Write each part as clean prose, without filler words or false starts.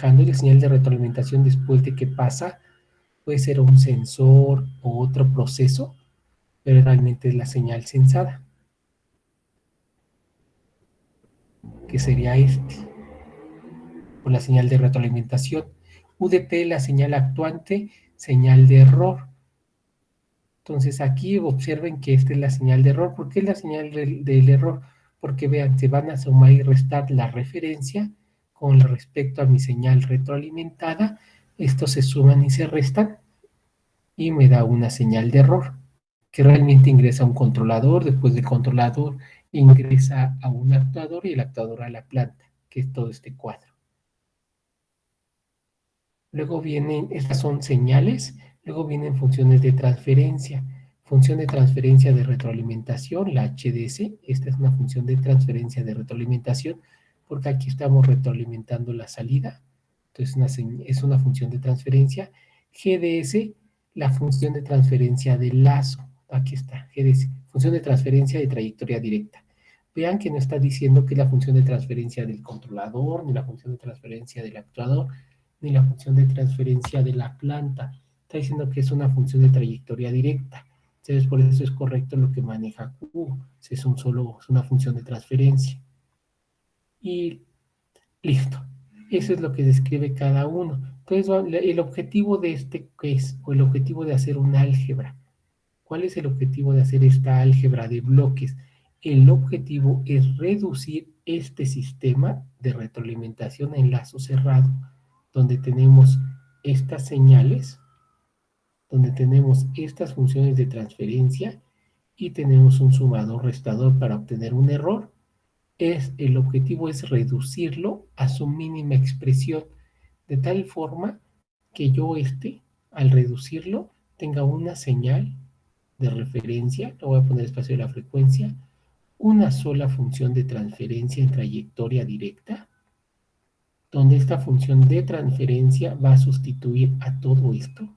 y la señal de retroalimentación después de que pasa puede ser un sensor o otro proceso, pero realmente es la señal sensada, que sería por la señal de retroalimentación. UDP, la señal actuante, señal de error. Entonces aquí observen que esta es la señal de error. ¿Por qué es la señal del error? Porque vean, se van a sumar y restar la referencia con respecto a mi señal retroalimentada. Estos se suman y se restan y me da una señal de error, que realmente ingresa a un controlador, después del controlador ingresa a un actuador y el actuador a la planta, que es todo este cuadro. Luego vienen, estas son señales, luego vienen funciones de transferencia. Función de transferencia de retroalimentación, la HDS. Esta es una función de transferencia de retroalimentación, porque aquí estamos retroalimentando la salida. Entonces es una función de transferencia. GDS, la función de transferencia del lazo. Aquí está, GDS, función de transferencia de trayectoria directa. Vean que no está diciendo que es la función de transferencia del controlador, ni la función de transferencia del actuador, ni la función de transferencia de la planta. Está diciendo que es una función de trayectoria directa. Entonces, por eso es correcto lo que maneja Q. Es una función de transferencia. Y listo. Eso es lo que describe cada uno. Entonces, el objetivo de este, ¿qué es? O el objetivo de hacer una álgebra. ¿Cuál es el objetivo de hacer esta álgebra de bloques? El objetivo es reducir este sistema de retroalimentación en lazo cerrado, donde tenemos estas señales, donde tenemos estas funciones de transferencia y tenemos un sumador restador para obtener un error. El objetivo es reducirlo a su mínima expresión, de tal forma que yo al reducirlo, tenga una señal de referencia, lo voy a poner espacio de la frecuencia, una sola función de transferencia en trayectoria directa, donde esta función de transferencia va a sustituir a todo esto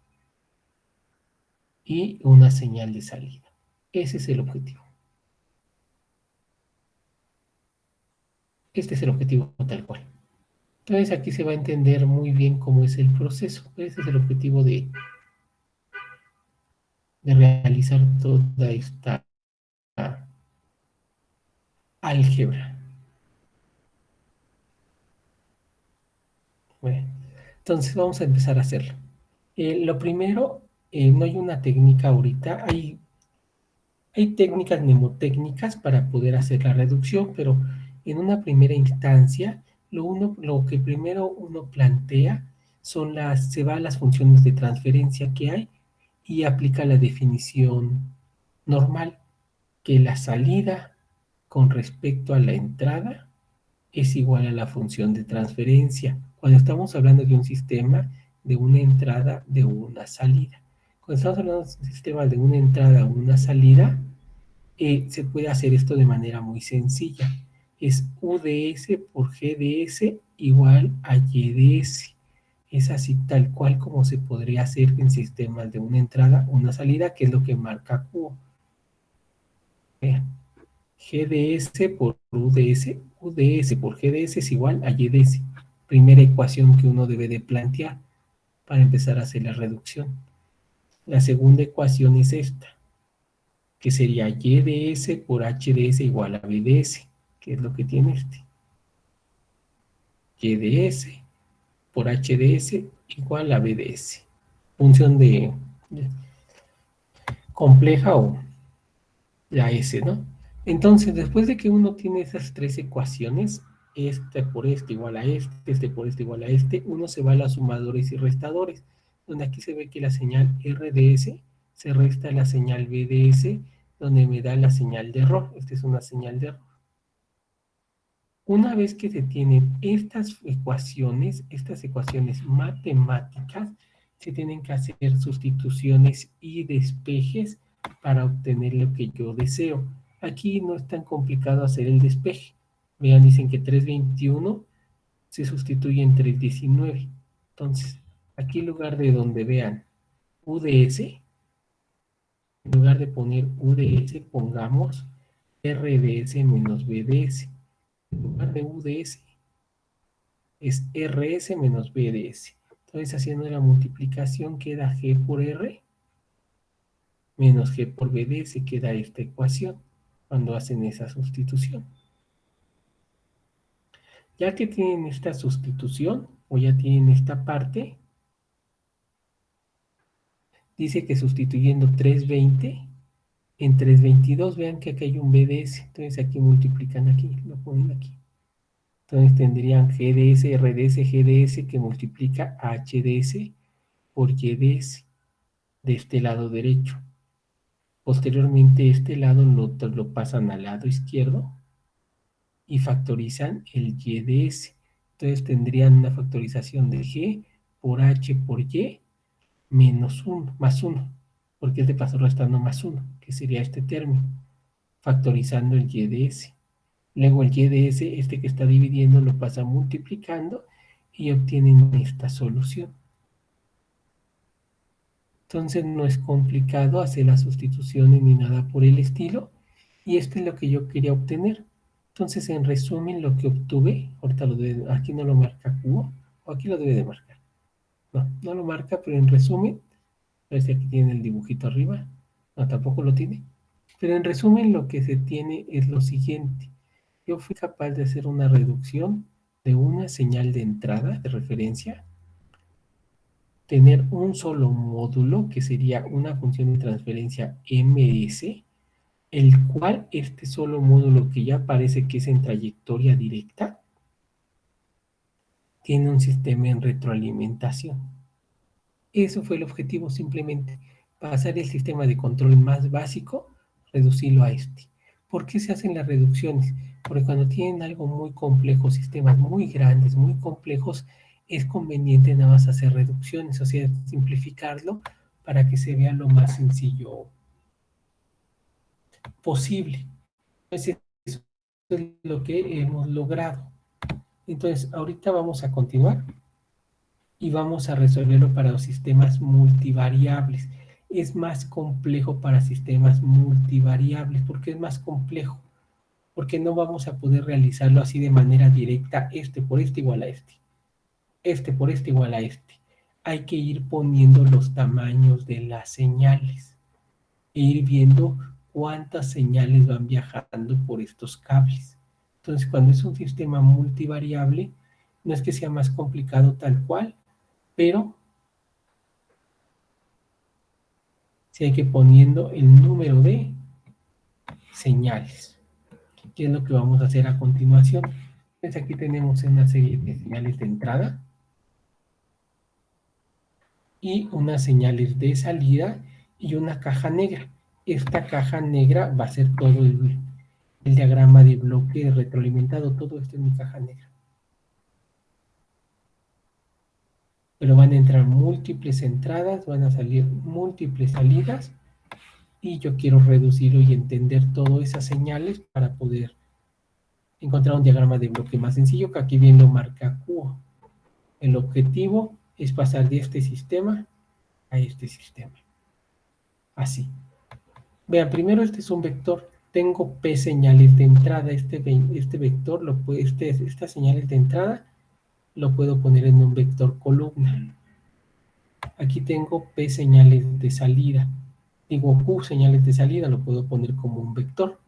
y una señal de salida. Ese es el objetivo. Este es el objetivo tal cual. Entonces aquí se va a entender muy bien cómo es el proceso. Ese es el objetivo de realizar toda esta álgebra. Bueno, entonces vamos a empezar a hacerlo. Lo primero, no hay una técnica ahorita, hay técnicas mnemotécnicas para poder hacer la reducción, pero en una primera instancia, lo que primero uno plantea se va a las funciones de transferencia que hay y aplica la definición normal, que la salida con respecto a la entrada es igual a la función de transferencia. Cuando estamos hablando de un sistema de una entrada, de una salida. Cuando estamos hablando de un sistema de una entrada o una salida, se puede hacer esto de manera muy sencilla. Es UDS por GDS igual a YDS. Es así tal cual como se podría hacer en sistemas de una entrada o una salida, que es lo que marca Q. Vean, GDS por UDS, UDS por GDS es igual a YDS. Primera ecuación que uno debe de plantear para empezar a hacer la reducción. La segunda ecuación es esta, que sería YDS por HDS igual a BDS, que es lo que tiene YDS por HDS igual a BDS. Función de compleja o la S, ¿no? Entonces, después de que uno tiene esas tres ecuaciones, este por este igual a este por este igual a uno se va a los sumadores y restadores, donde aquí se ve que la señal RDS se resta a la señal BDS, donde me da la señal de error. Esta es una señal de error. Una vez que se tienen estas ecuaciones matemáticas, se tienen que hacer sustituciones y despejes para obtener lo que yo deseo. Aquí no es tan complicado hacer el despeje. Vean, dicen que 321 se sustituye en 319. Entonces, aquí en lugar de donde vean UDS, en lugar de poner UDS, pongamos RDS menos BDS. En lugar de UDS, es RS menos BDS. Entonces, haciendo la multiplicación queda G por R menos G por BDS, queda esta ecuación cuando hacen esa sustitución. Ya que tienen esta sustitución, o ya tienen esta parte, dice que sustituyendo 320 en 322, vean que aquí hay un BDS, entonces aquí multiplican aquí, lo ponen aquí. Entonces tendrían GDS, RDS, GDS que multiplica HDS por YDS de este lado derecho. Posteriormente este lado lo pasan al lado izquierdo y factorizan el YDS. Entonces tendrían una factorización de G por H por Y menos 1, más 1, porque este pasó restando más 1, que sería este término, factorizando el YDS. Luego el YDS, este que está dividiendo, lo pasa multiplicando y obtienen esta solución. Entonces no es complicado hacer las sustituciones ni nada por el estilo. Y esto es lo que yo quería obtener. Entonces, en resumen, lo que obtuve, ahorita aquí no lo marca cubo, o aquí lo debe de marcar. No, no lo marca, pero en resumen, a ver si aquí tiene el dibujito arriba. No, tampoco lo tiene. Pero en resumen, lo que se tiene es lo siguiente. Yo fui capaz de hacer una reducción de una señal de entrada, de referencia, tener un solo módulo, que sería una función de transferencia MS, el cual este solo módulo que ya parece que es en trayectoria directa, tiene un sistema en retroalimentación. Eso fue el objetivo, simplemente pasar el sistema de control más básico, reducirlo a este. ¿Por qué se hacen las reducciones? Porque cuando tienen algo muy complejo, sistemas muy grandes, muy complejos, es conveniente nada más hacer reducciones, o sea, simplificarlo para que se vea lo más sencillo posible. Entonces, eso es lo que hemos logrado. Entonces, ahorita vamos a continuar y vamos a resolverlo para los sistemas multivariables. Es más complejo para sistemas multivariables. ¿Por qué es más complejo? Porque no vamos a poder realizarlo así de manera directa, este por este igual a este por este igual a este. Hay que ir poniendo los tamaños de las señales e ir viendo cuántas señales van viajando por estos cables. Entonces, cuando es un sistema multivariable, no es que sea más complicado tal cual, pero sí hay que poniendo el número de señales, que es lo que vamos a hacer a continuación. Entonces aquí tenemos una serie de señales de entrada y unas señales de salida y una caja negra. Esta caja negra va a ser todo el diagrama de bloque retroalimentado, todo esto es mi caja negra. Pero van a entrar múltiples entradas, van a salir múltiples salidas y yo quiero reducirlo y entender todas esas señales para poder encontrar un diagrama de bloque más sencillo, que aquí bien lo marca Q. El objetivo es pasar de este sistema a este sistema. Así. Vean, primero este es un vector. Tengo P señales de entrada. Este vector, estas señales de entrada, lo puedo poner en un vector columna. Aquí tengo P señales de salida. Digo Q señales de salida, lo puedo poner como un vector.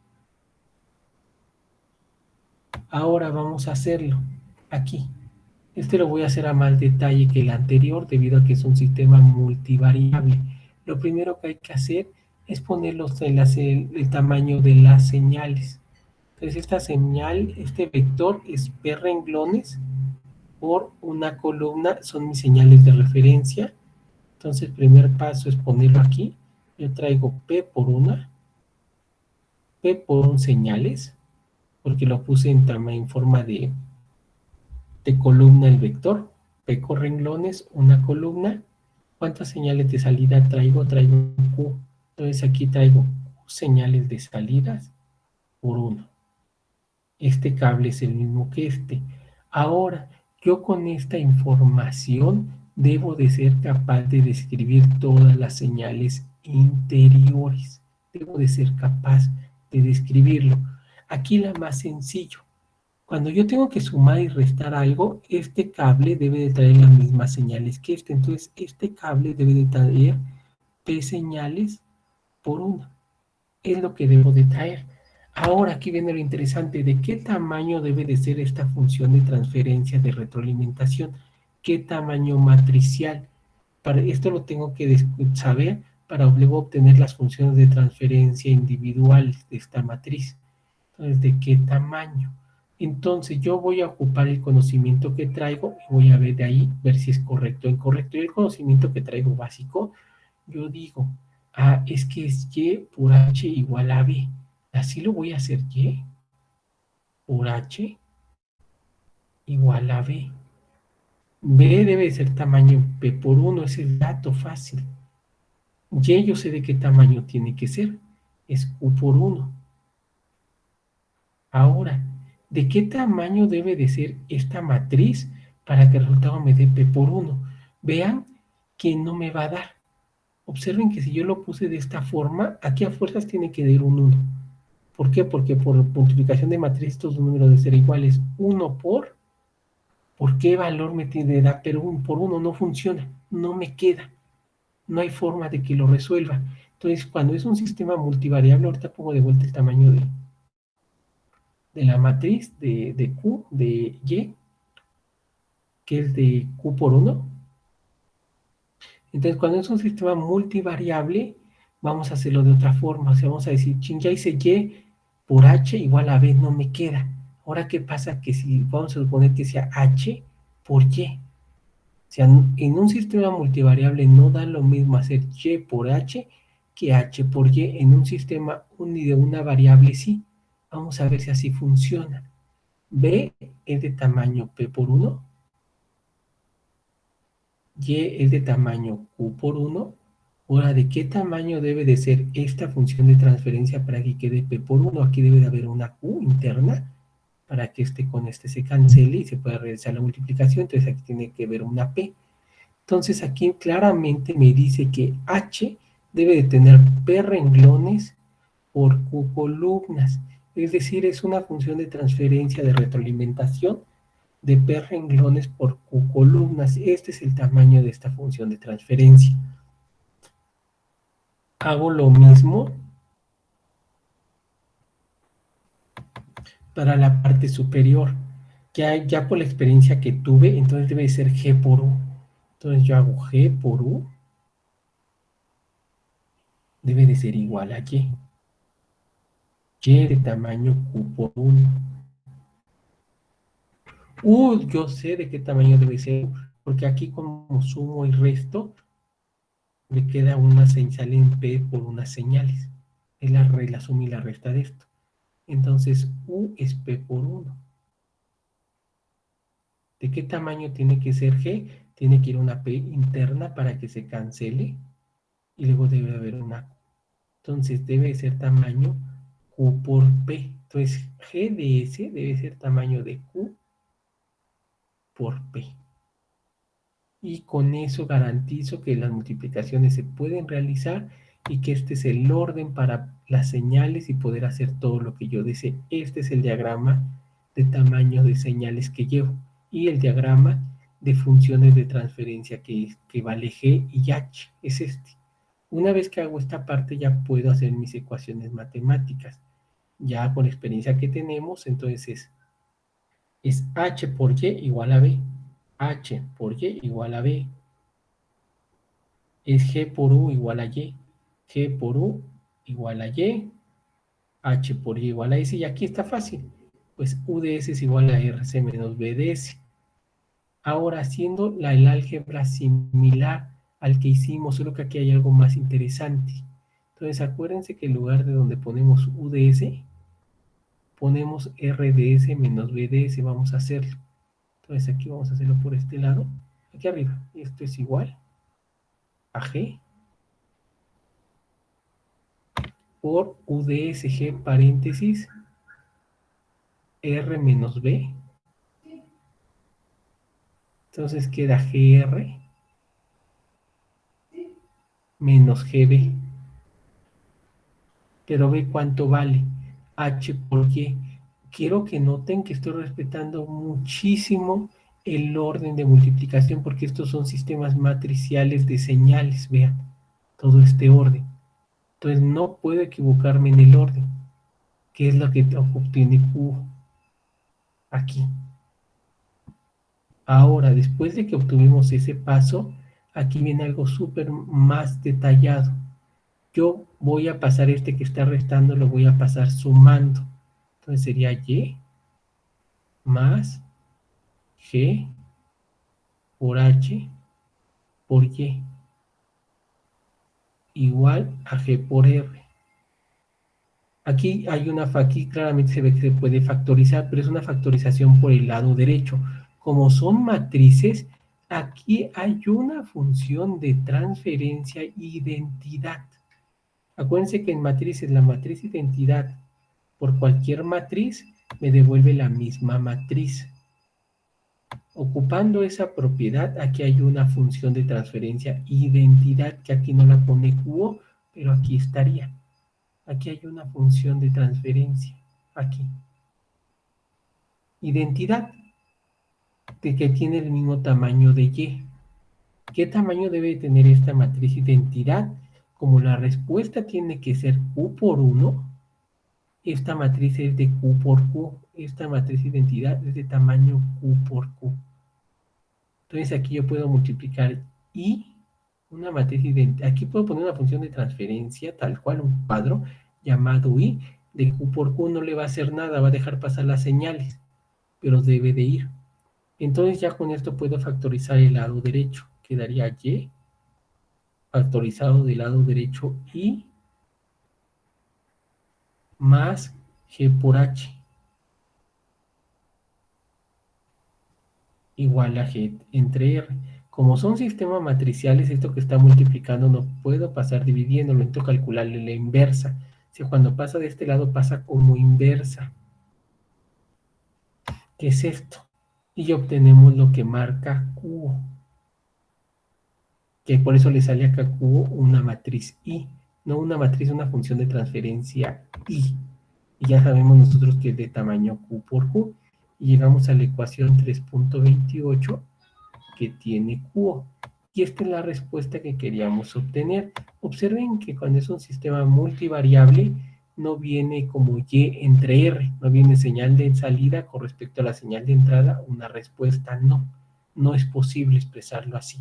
Ahora vamos a hacerlo aquí. Este lo voy a hacer a más detalle que el anterior debido a que es un sistema multivariable. Lo primero que hay que hacer es poner el tamaño de las señales. Entonces esta señal, este vector es P renglones por una columna, son mis señales de referencia. Entonces el primer paso es ponerlo aquí. Yo traigo P por una, P por un señales, porque lo puse en forma de columna el vector, P con renglones, una columna. ¿Cuántas señales de salida traigo? Traigo Q. Entonces aquí traigo Q señales de salidas por 1. Este cable es el mismo que este. Ahora, yo con esta información debo de ser capaz de describir todas las señales interiores. Debo de ser capaz de describirlo. Aquí la más sencillo. Cuando yo tengo que sumar y restar algo, este cable debe de traer las mismas señales que este. Entonces, este cable debe de traer P señales por 1. Es lo que debo de traer. Ahora aquí viene lo interesante, ¿de qué tamaño debe de ser esta función de transferencia de retroalimentación? ¿Qué tamaño matricial? Para esto lo tengo que saber para luego obtener las funciones de transferencia individuales de esta matriz. Entonces, ¿de qué tamaño? Entonces, yo voy a ocupar el conocimiento que traigo y voy a ver de ahí, ver si es correcto o incorrecto. Y el conocimiento que traigo básico, yo digo, es que es Y por H igual a B. Así lo voy a hacer, Y por H igual a B. B debe ser tamaño P por 1, ese es dato fácil. Y yo sé de qué tamaño tiene que ser, es Q por 1. Ahora, ¿de qué tamaño debe de ser esta matriz para que el resultado me dé P por 1? Vean que no me va a dar. Observen que si yo lo puse de esta forma, aquí a fuerzas tiene que dar un 1. ¿Por qué? Porque por multiplicación de matriz estos números deben ser iguales. 1 ¿por qué valor me tiene de dar? Pero 1 por 1 no funciona, no me queda. No hay forma de que lo resuelva. Entonces, cuando es un sistema multivariable, ahorita pongo de vuelta el tamaño de la matriz de Q, de Y, que es de Q por 1. Entonces, cuando es un sistema multivariable, vamos a hacerlo de otra forma. O sea, vamos a decir, ching, ya hice Y por H igual a B, no me queda. Ahora, ¿qué pasa? Que si vamos a suponer que sea H por Y. O sea, en un sistema multivariable no da lo mismo hacer Y por H que H por Y. En un sistema de una variable sí. Vamos a ver si así funciona. B es de tamaño P por 1. Y es de tamaño Q por 1. Ahora, ¿de qué tamaño debe de ser esta función de transferencia para que quede P por 1? Aquí debe de haber una Q interna para que este con este se cancele y se pueda realizar la multiplicación. Entonces aquí tiene que haber una P. Entonces aquí claramente me dice que H debe de tener P renglones por Q columnas. Es decir, es una función de transferencia de retroalimentación de P renglones por Q columnas. Este es el tamaño de esta función de transferencia. Hago lo mismo para la parte superior. Ya por la experiencia que tuve, entonces debe ser G por U. Entonces yo hago G por U, debe de ser igual a Y. Y de tamaño Q por 1. Yo sé de qué tamaño debe ser, porque aquí como sumo y resto, me queda una señal en P por unas señales. Es la suma y la resta de esto. Entonces, U es P por 1. ¿De qué tamaño tiene que ser G? Tiene que ir una P interna para que se cancele y luego debe haber una Q. Entonces, debe ser tamaño Q por P. Entonces, G de S debe ser tamaño de Q por P. Y con eso garantizo que las multiplicaciones se pueden realizar y que este es el orden para las señales y poder hacer todo lo que yo desee. Este es el diagrama de tamaño de señales que llevo y el diagrama de funciones de transferencia que vale G y H es este. Una vez que hago esta parte ya puedo hacer mis ecuaciones matemáticas. Ya con la experiencia que tenemos, entonces es H por Y igual a B. H por Y igual a B es G por U igual a Y. G por U igual a Y. H por Y igual a S. Y aquí está fácil. Pues U de S es igual a RC menos B de S. Ahora, haciendo el álgebra similar al que hicimos, solo que aquí hay algo más interesante. Entonces, acuérdense que en lugar de donde ponemos U de S, ponemos R de S menos B de S. Vamos a hacerlo. Entonces, aquí vamos a hacerlo por este lado. Aquí arriba. Esto es igual a G por U de S, G paréntesis R menos B. Entonces queda GR menos GB. Pero ve cuánto vale H por Y. quiero que noten que estoy respetando muchísimo el orden de multiplicación porque estos son sistemas matriciales de señales, vean, todo este orden. Entonces no puedo equivocarme en el orden, que es lo que obtiene Q aquí. Ahora, después de que obtuvimos ese paso, aquí viene algo súper más detallado. Yo voy a pasar este que está restando, lo voy a pasar sumando. Entonces sería Y más G por H por Y igual a G por R. Aquí hay aquí claramente se ve que se puede factorizar, pero es una factorización por el lado derecho. Como son matrices, aquí hay una función de transferencia identidad. Acuérdense que en matrices, la matriz identidad por cualquier matriz me devuelve la misma matriz. Ocupando esa propiedad, aquí hay una función de transferencia identidad que aquí no la pone Q, pero aquí estaría. Aquí hay una función de transferencia. Aquí. Identidad de que tiene el mismo tamaño de Y. ¿Qué tamaño debe tener esta matriz identidad? Como la respuesta tiene que ser Q por 1, esta matriz es de Q por Q. Esta matriz identidad es de tamaño Q por Q. Entonces aquí yo puedo multiplicar I, una matriz identidad. Aquí puedo poner una función de transferencia, tal cual, un cuadro llamado I, de Q por Q. No le va a hacer nada, va a dejar pasar las señales, pero debe de ir. Entonces ya con esto puedo factorizar el lado derecho. Quedaría Y factorizado del lado derecho I más G por H igual a G entre R. Como son sistemas matriciales, esto que está multiplicando no puedo pasar dividiendo, necesito calcularle la inversa. Si cuando pasa de este lado pasa como inversa. ¿Qué es esto? Y obtenemos lo que marca Q, que por eso le sale acá Q una matriz I, no una matriz, una función de transferencia I. Y ya sabemos nosotros que es de tamaño Q por Q. Y llegamos a la ecuación 3.28 que tiene Q. Y esta es la respuesta que queríamos obtener. Observen que cuando es un sistema multivariable, no viene como Y entre R, no viene señal de salida con respecto a la señal de entrada, una respuesta no. No es posible expresarlo así.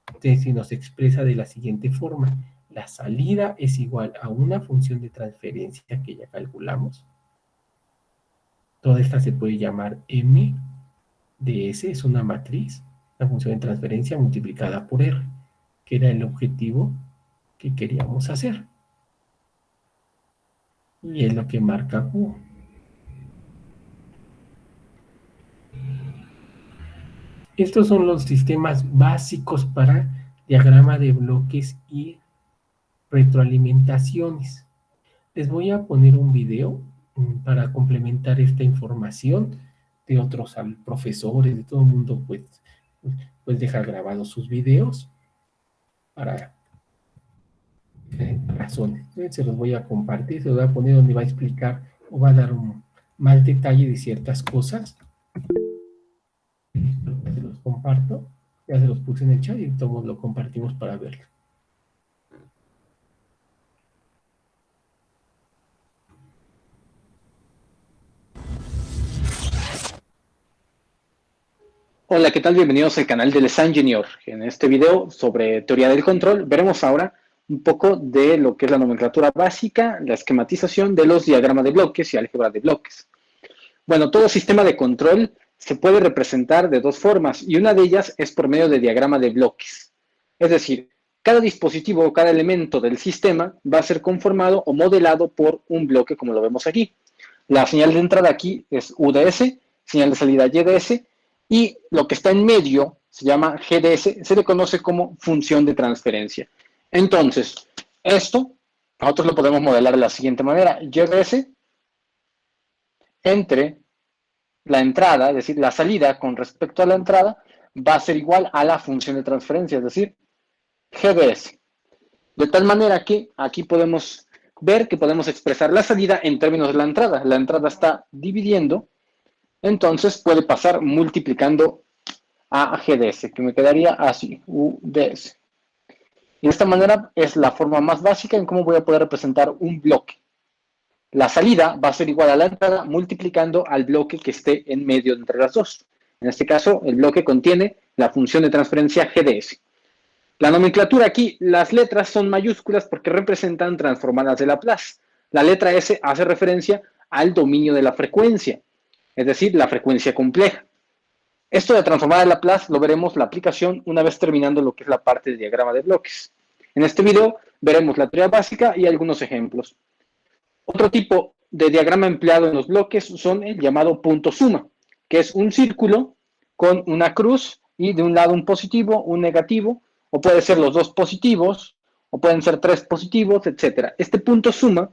Entonces, si nos expresa de la siguiente forma, la salida es igual a una función de transferencia que ya calculamos. Toda esta se puede llamar M de S, es una matriz, la función de transferencia multiplicada por R, que era el objetivo que queríamos hacer. Y es lo que marca Q. Estos son los sistemas básicos para diagrama de bloques y retroalimentaciones. Les voy a poner un video para complementar esta información de otros profesores, de todo el mundo, pues deja grabados sus videos para razones. Se los voy a compartir, se los voy a poner donde va a explicar o va a dar un más detalle de ciertas cosas. Se los comparto, ya se los puse en el chat y todos lo compartimos para verlo. Hola, ¿qué tal? Bienvenidos al canal de Les Ingenieur. En este video sobre teoría del control veremos ahora un poco de lo que es la nomenclatura básica, la esquematización de los diagramas de bloques y álgebra de bloques. Bueno, todo sistema de control se puede representar de dos formas y una de ellas es por medio de diagrama de bloques. Es decir, cada dispositivo o cada elemento del sistema va a ser conformado o modelado por un bloque como lo vemos aquí. La señal de entrada aquí es UDS, señal de salida YDS, y lo que está en medio se llama GDS, se le conoce como función de transferencia. Entonces, esto nosotros lo podemos modelar de la siguiente manera. YDS entre la entrada, es decir, la salida con respecto a la entrada, va a ser igual a la función de transferencia, es decir, GDS. De tal manera que aquí podemos ver que podemos expresar la salida en términos de la entrada. La entrada está dividiendo, entonces puede pasar multiplicando a GDS, que me quedaría así, UDS. Y de esta manera es la forma más básica en cómo voy a poder representar un bloque. La salida va a ser igual a la entrada multiplicando al bloque que esté en medio entre las dos. En este caso, el bloque contiene la función de transferencia GDS. La nomenclatura aquí, las letras son mayúsculas porque representan transformadas de Laplace. La letra S hace referencia al dominio de la frecuencia, es decir, la frecuencia compleja. Esto de transformada de Laplace lo veremos la aplicación una vez terminando lo que es la parte de diagrama de bloques. En este video veremos la teoría básica y algunos ejemplos. Otro tipo de diagrama empleado en los bloques son el llamado punto suma, que es un círculo con una cruz y de un lado un positivo, un negativo, o puede ser los dos positivos, o pueden ser tres positivos, etc. Este punto suma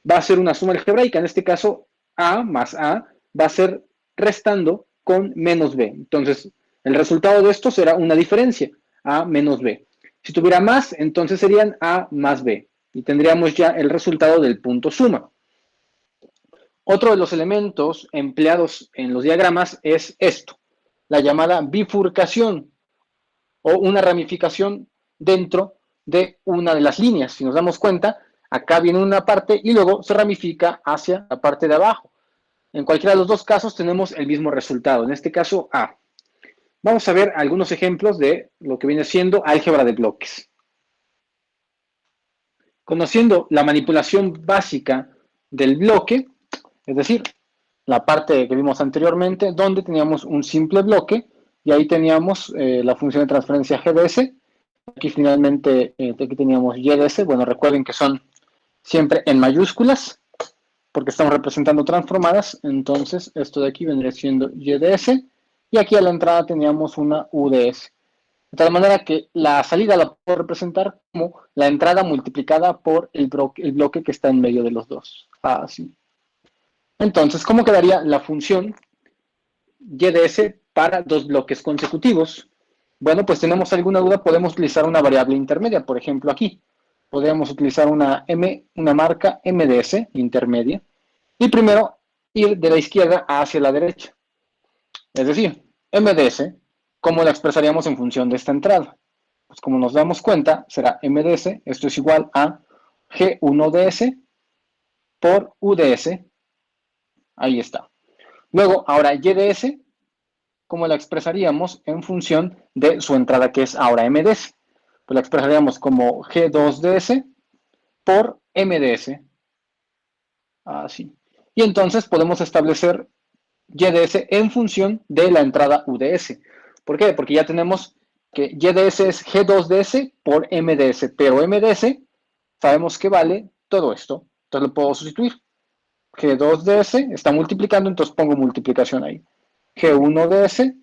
va a ser una suma algebraica, en este caso A más A va a ser restando con menos B. Entonces, el resultado de esto será una diferencia, A menos B. Si tuviera más, entonces serían A más B. Y tendríamos ya el resultado del punto suma. Otro de los elementos empleados en los diagramas es esto, la llamada bifurcación o una ramificación dentro de una de las líneas. Si nos damos cuenta, acá viene una parte y luego se ramifica hacia la parte de abajo. En cualquiera de los dos casos tenemos el mismo resultado, en este caso A. Vamos a ver algunos ejemplos de lo que viene siendo álgebra de bloques. Conociendo la manipulación básica del bloque, es decir, la parte que vimos anteriormente, donde teníamos un simple bloque, y ahí teníamos la función de transferencia GDS, aquí finalmente aquí teníamos YDS, bueno, recuerden que son siempre en mayúsculas, porque estamos representando transformadas, entonces esto de aquí vendría siendo YDS, y aquí a la entrada teníamos una UDS. De tal manera que la salida la puedo representar como la entrada multiplicada por el bloque que está en medio de los dos. Así. Entonces, ¿cómo quedaría la función YDS para dos bloques consecutivos? Bueno, pues tenemos alguna duda, podemos utilizar una variable intermedia, por ejemplo aquí. Podríamos utilizar una marca MDS intermedia y primero ir de la izquierda hacia la derecha. Es decir, MDS, ¿cómo la expresaríamos en función de esta entrada? Pues como nos damos cuenta, será MDS, esto es igual a G1DS por UDS. Ahí está. Luego, ahora YDS, ¿cómo la expresaríamos en función de su entrada, que es ahora MDS? Pues la expresaríamos como G2DS por MDS. Así. Y entonces podemos establecer YDS en función de la entrada UDS. ¿Por qué? Porque ya tenemos que YDS es G2DS por MDS, pero MDS sabemos que vale todo esto. Entonces lo puedo sustituir. G2DS está multiplicando, entonces pongo multiplicación ahí. G1DS,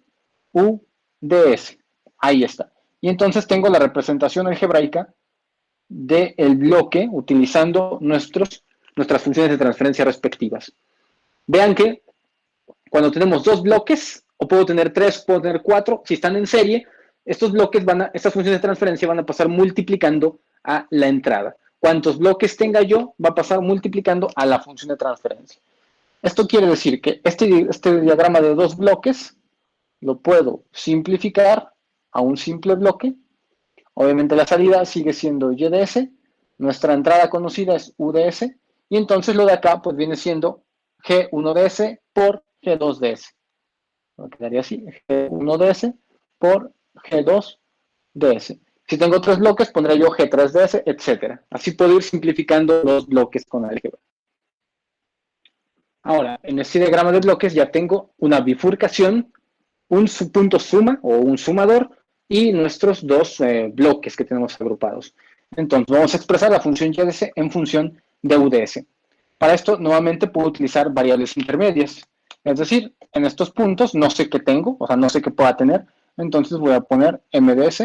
UDS. Ahí está. Y entonces tengo la representación algebraica del bloque utilizando nuestras funciones de transferencia respectivas. Vean que cuando tenemos dos bloques, o puedo tener tres, puedo tener cuatro, si están en serie, estos bloques estas funciones de transferencia van a pasar multiplicando a la entrada. Cuantos bloques tenga yo, va a pasar multiplicando a la función de transferencia. Esto quiere decir que este diagrama de dos bloques lo puedo simplificar a un simple bloque. Obviamente la salida sigue siendo YDS, nuestra entrada conocida es UDS, y entonces lo de acá pues viene siendo G1DS por G2DS. Me quedaría así, G1DS por G2DS. Si tengo tres bloques, pondré yo G3DS, etc. Así puedo ir simplificando los bloques con álgebra. Ahora, en este diagrama de bloques ya tengo una bifurcación, un punto suma o un sumador y nuestros dos bloques que tenemos agrupados. Entonces, vamos a expresar la función YDS en función de UDS. Para esto, nuevamente puedo utilizar variables intermedias. Es decir, en estos puntos no sé qué tengo, o sea, no sé qué pueda tener. Entonces voy a poner MDS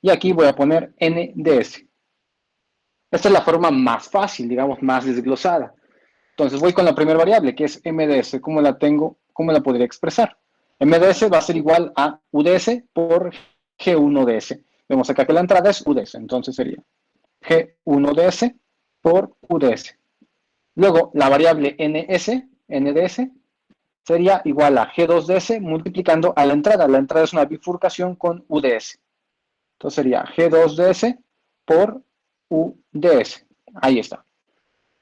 y aquí voy a poner NDS. Esta es la forma más fácil, digamos, más desglosada. Entonces voy con la primera variable, que es MDS. ¿Cómo la tengo? ¿Cómo la podría expresar? MDS va a ser igual a UDS por G1DS. Vemos acá que la entrada es UDS, entonces sería G1DS por UDS. Luego, la variable NDS, sería igual a G2DS multiplicando a la entrada. La entrada es una bifurcación con UDS. Entonces sería G2DS por UDS. Ahí está.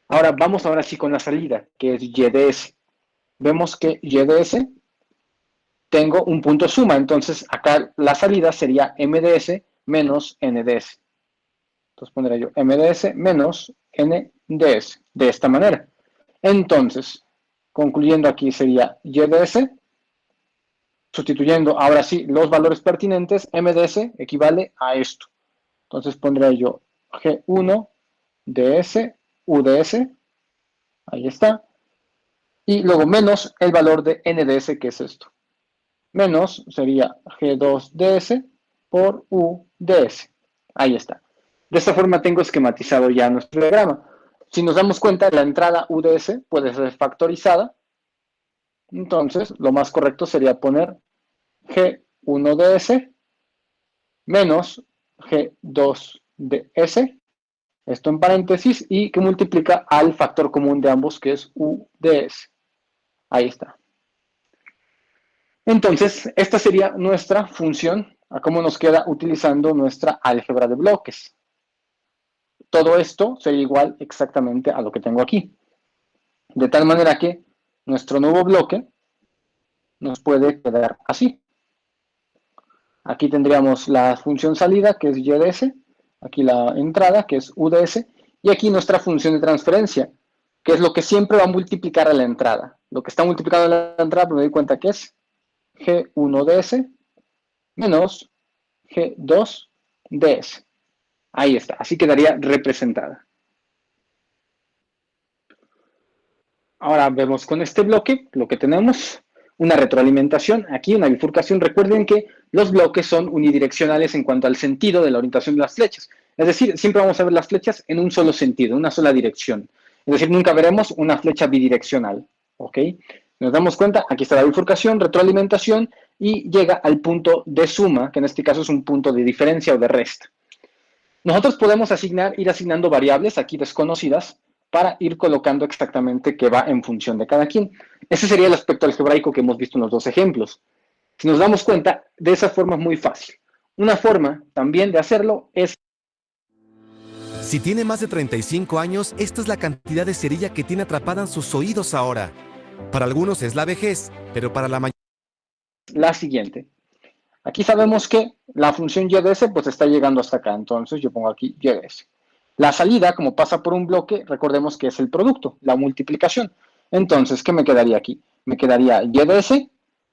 Ahora vamos ahora sí con la salida, que es YDS. Vemos que YDS tengo un punto suma, entonces acá la salida sería MDS menos NDS. Entonces pondré yo MDS menos NDS, de esta manera. Entonces, concluyendo aquí sería YDS, sustituyendo ahora sí los valores pertinentes, MDS equivale a esto. Entonces pondré yo G1 DS, UDS, ahí está, y luego menos el valor de NDS, que es esto. Menos sería G2DS por UDS. Ahí está. De esta forma tengo esquematizado ya nuestro diagrama. Si nos damos cuenta, la entrada UDS puede ser factorizada. Entonces, lo más correcto sería poner G1DS menos G2DS, esto en paréntesis, y que multiplica al factor común de ambos, que es UDS. Ahí está. Entonces, esta sería nuestra función, a cómo nos queda utilizando nuestra álgebra de bloques. Todo esto sería igual exactamente a lo que tengo aquí. De tal manera que nuestro nuevo bloque nos puede quedar así. Aquí tendríamos la función salida, que es YDS, aquí la entrada, que es UDS, y aquí nuestra función de transferencia, que es lo que siempre va a multiplicar a la entrada. Lo que está multiplicando a la entrada, pero me doy cuenta que es G1DS menos G2DS. Ahí está, así quedaría representada. Ahora vemos con este bloque lo que tenemos, una retroalimentación, aquí una bifurcación. Recuerden que los bloques son unidireccionales en cuanto al sentido de la orientación de las flechas. Es decir, siempre vamos a ver las flechas en un solo sentido, una sola dirección. Es decir, nunca veremos una flecha bidireccional. ¿Ok? Nos damos cuenta, aquí está la bifurcación, retroalimentación, y llega al punto de suma, que en este caso es un punto de diferencia o de resta. Nosotros podemos ir asignando variables aquí desconocidas para ir colocando exactamente qué va en función de cada quien. Ese sería el aspecto algebraico que hemos visto en los dos ejemplos. Si nos damos cuenta, de esa forma es muy fácil. Una forma también de hacerlo es... Si tiene más de 35 años, esta es la cantidad de cerilla que tiene atrapada en sus oídos ahora. Para algunos es la vejez, pero para la mayoría... La siguiente. Aquí sabemos que la función YDS pues está llegando hasta acá, entonces yo pongo aquí YDS. La salida, como pasa por un bloque, recordemos que es el producto, la multiplicación. Entonces, ¿qué me quedaría aquí? Me quedaría YDS,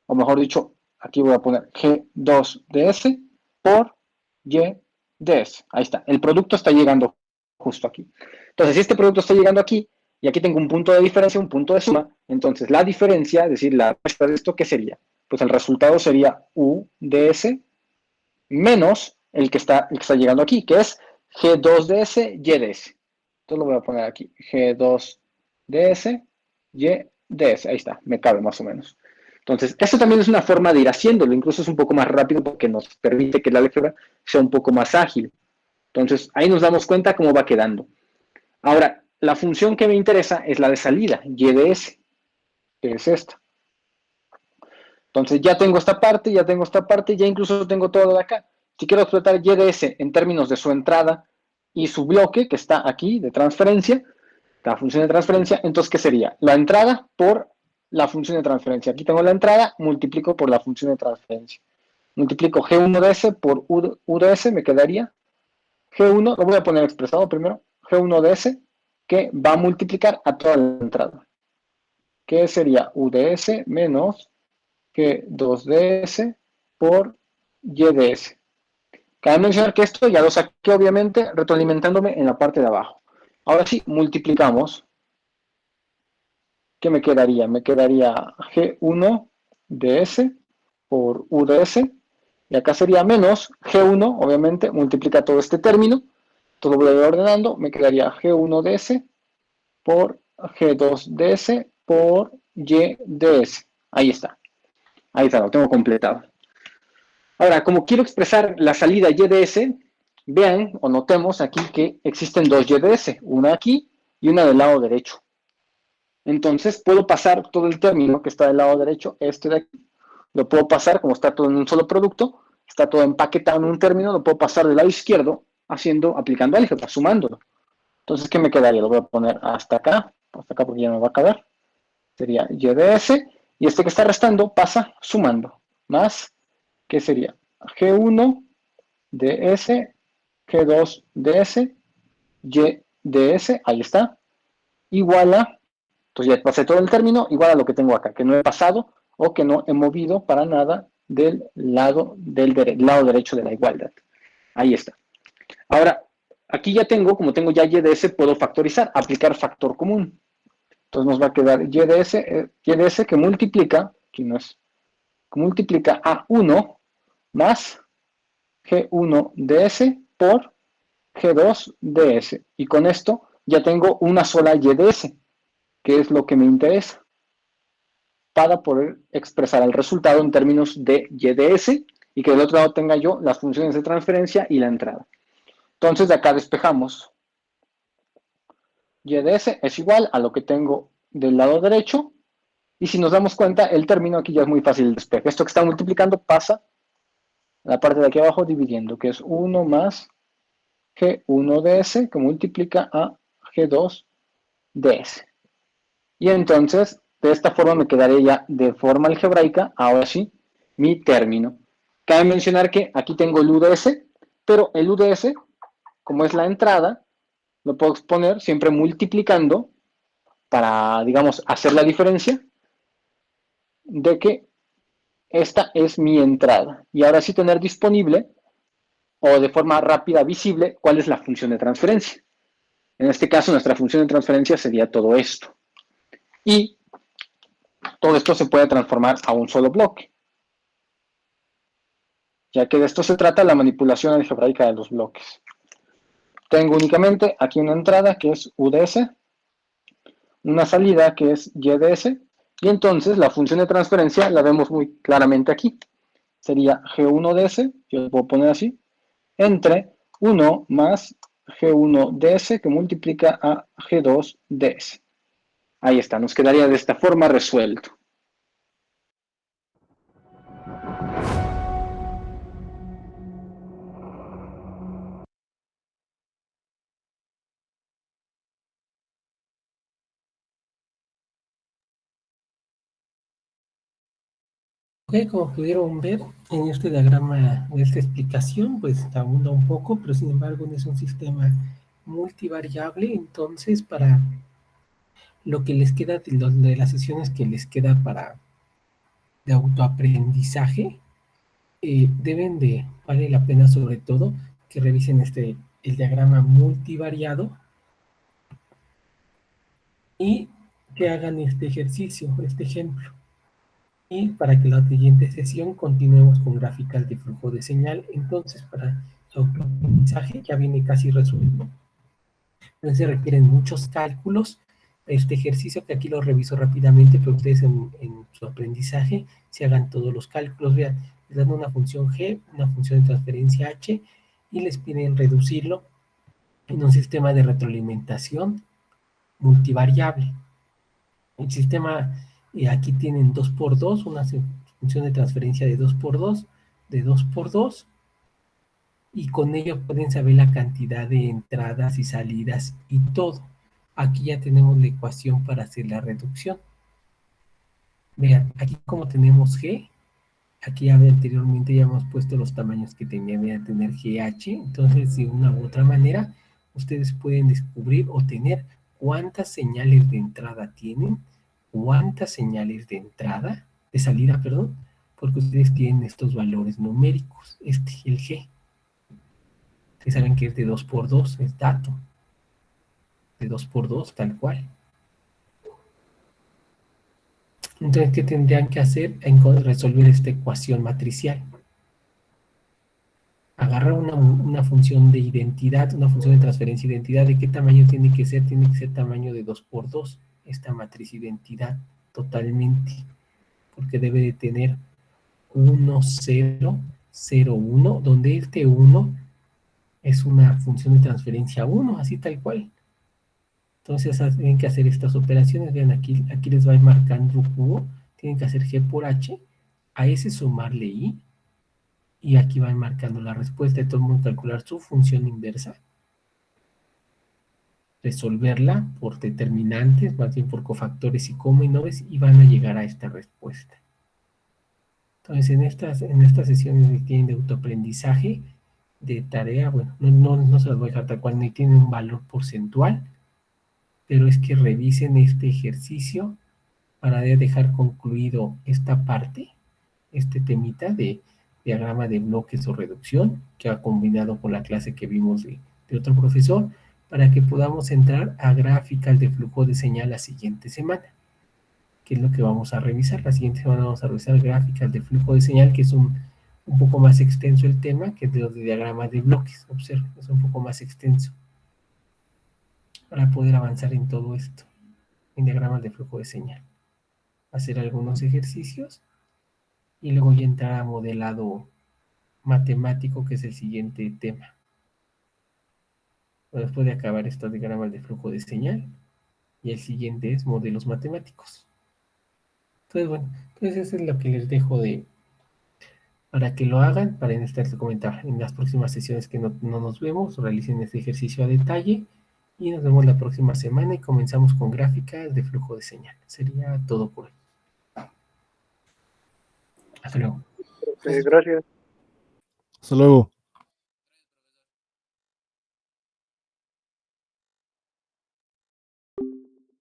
o mejor dicho, aquí voy a poner G2DS por YDS. Ahí está, el producto está llegando justo aquí. Entonces, si este producto está llegando aquí, y aquí tengo un punto de diferencia, un punto de suma, entonces la diferencia, es decir, la respuesta de esto, ¿qué sería? Pues el resultado sería UDS menos el que está llegando aquí, que es G2DS, YDS. Entonces lo voy a poner aquí, G2DS, YDS. Ahí está, me cabe más o menos. Entonces, esto también es una forma de ir haciéndolo, incluso es un poco más rápido porque nos permite que la álgebra sea un poco más ágil. Entonces, ahí nos damos cuenta cómo va quedando. Ahora, la función que me interesa es la de salida, YDS, que es esta. Entonces ya tengo esta parte, ya incluso tengo todo de acá. Si quiero explotar YDS en términos de su entrada y su bloque, que está aquí, de transferencia, la función de transferencia, entonces, ¿qué sería? La entrada por la función de transferencia. Aquí tengo la entrada, multiplico por la función de transferencia. Multiplico G1DS por UDS, me quedaría G1, lo voy a poner expresado primero, G1DS, que va a multiplicar a toda la entrada. Que sería UDS menos G2DS por YDS. Cabe mencionar que esto ya lo saqué, obviamente, retroalimentándome en la parte de abajo. Ahora sí, multiplicamos. ¿Qué me quedaría? Me quedaría G1DS por UDS. Y acá sería menos G1, obviamente, multiplica todo este término. Todo lo voy a ir ordenando. Me quedaría G1DS por G2DS por YDS. Ahí está. Ahí está, lo tengo completado. Ahora, como quiero expresar la salida YDS, vean o notemos aquí que existen dos Y de S, una aquí y una del lado derecho. Entonces puedo pasar todo el término que está del lado derecho, este de aquí, lo puedo pasar, como está todo en un solo producto, está todo empaquetado en un término, lo puedo pasar del lado izquierdo aplicando álgebra, sumándolo. Entonces, ¿qué me quedaría? Lo voy a poner hasta acá porque ya me va a acabar. Sería Y de S, y este que está restando pasa sumando, más, ¿qué sería? G1 de S, G2 de S, Y de S, ahí está, igual a, entonces ya pasé todo el término, igual a lo que tengo acá, que no he pasado o que no he movido para nada del lado derecho de la igualdad. Ahí está. Ahora, aquí ya tengo, como tengo ya Y de S, puedo factorizar, aplicar factor común. Entonces nos va a quedar Y de S que multiplica, aquí no es, que multiplica a 1 más G1 de S por G2 de S. Y con esto ya tengo una sola Y de S, que es lo que me interesa, para poder expresar el resultado en términos de Y de S y que del otro lado tenga yo las funciones de transferencia y la entrada. Entonces de acá despejamos. Y de S es igual a lo que tengo del lado derecho. Y si nos damos cuenta, el término aquí ya es muy fácil de despejar. Esto que está multiplicando pasa a la parte de aquí abajo dividiendo, que es 1 más G1 de S, que multiplica a G2 de S. Y entonces, de esta forma me quedaría ya de forma algebraica, ahora sí, mi término. Cabe mencionar que aquí tengo el U de S, pero el U de S, como es la entrada, lo puedo exponer siempre multiplicando para, digamos, hacer la diferencia de que esta es mi entrada. Y ahora sí tener disponible o de forma rápida visible cuál es la función de transferencia. En este caso, nuestra función de transferencia sería todo esto. Y todo esto se puede transformar a un solo bloque, ya que de esto se trata la manipulación algebraica de los bloques. Tengo únicamente aquí una entrada que es U de S, una salida que es Y de S, y entonces la función de transferencia la vemos muy claramente aquí. Sería G1 de S, yo lo puedo poner así, entre 1 más G1 de S que multiplica a G2 de S. Ahí está, nos quedaría de esta forma resuelto. Ok, como pudieron ver en este diagrama, en esta explicación, pues abunda un poco, pero sin embargo es un sistema multivariable. Entonces, para lo que les queda de las sesiones que les queda para de autoaprendizaje, vale la pena sobre todo que revisen el diagrama multivariado y que hagan este ejercicio, este ejemplo. Y para que la siguiente sesión continuemos con gráficas de flujo de señal. Entonces, para su autoaprendizaje ya viene casi resuelto. Entonces se requieren muchos cálculos. Este ejercicio que aquí lo reviso rápidamente, pero ustedes en su aprendizaje se hagan todos los cálculos. Vean, les dan una función g, una función de transferencia h, y les piden reducirlo en un sistema de retroalimentación multivariable. El sistema, aquí tienen 2x2, una función de transferencia de 2x2, de 2x2, y con ello pueden saber la cantidad de entradas y salidas y todo. Aquí ya tenemos la ecuación para hacer la reducción. Vean, aquí como tenemos G, aquí anteriormente ya hemos puesto los tamaños que tenía que tener GH, entonces de una u otra manera ustedes pueden descubrir o tener cuántas señales de entrada tienen, cuántas señales de salida, perdón, porque ustedes tienen estos valores numéricos, el G. Ustedes saben que es de 2x2, es dato, de 2x2, tal cual. Entonces, ¿qué tendrían que hacer? Resolver esta ecuación matricial. Agarrar una función de identidad, una función de transferencia de identidad. ¿De qué tamaño tiene que ser? Tiene que ser tamaño de 2x2, esta matriz identidad, totalmente. Porque debe de tener 1, 0, 0, 1, donde este 1 es una función de transferencia 1, así tal cual. Entonces tienen que hacer estas operaciones. Vean, aquí les va a ir marcando Q, tienen que hacer G por H, a ese sumarle I, y aquí van marcando la respuesta. De todo modo, calcular su función inversa, resolverla por determinantes, más bien por cofactores y comenores, y van a llegar a esta respuesta. Entonces, en estas sesiones que tienen de autoaprendizaje, de tarea, bueno, no se las voy a dejar tal cual, ni tienen un valor porcentual, pero es que revisen este ejercicio para dejar concluido esta parte, este temita de diagrama de bloques o reducción, que ha combinado con la clase que vimos de otro profesor, para que podamos entrar a gráficas de flujo de señal la siguiente semana, que es lo que vamos a revisar. La siguiente semana vamos a revisar gráficas de flujo de señal, que es un poco más extenso el tema, que es de los de diagramas de bloques. Observen, es un poco más extenso para poder avanzar en todo esto, en diagramas de flujo de señal. Hacer algunos ejercicios y luego ya entrar a modelado matemático, que es el siguiente tema. Después de acabar estos diagramas de flujo de señal, y el siguiente es modelos matemáticos. Entonces, bueno, entonces eso es lo que les dejo para que lo hagan, para en esta les comentaba, en las próximas sesiones que no nos vemos, realicen este ejercicio a detalle, y nos vemos la próxima semana y comenzamos con gráficas de flujo de señal. Sería todo por hoy. Hasta luego. Gracias. Hasta luego.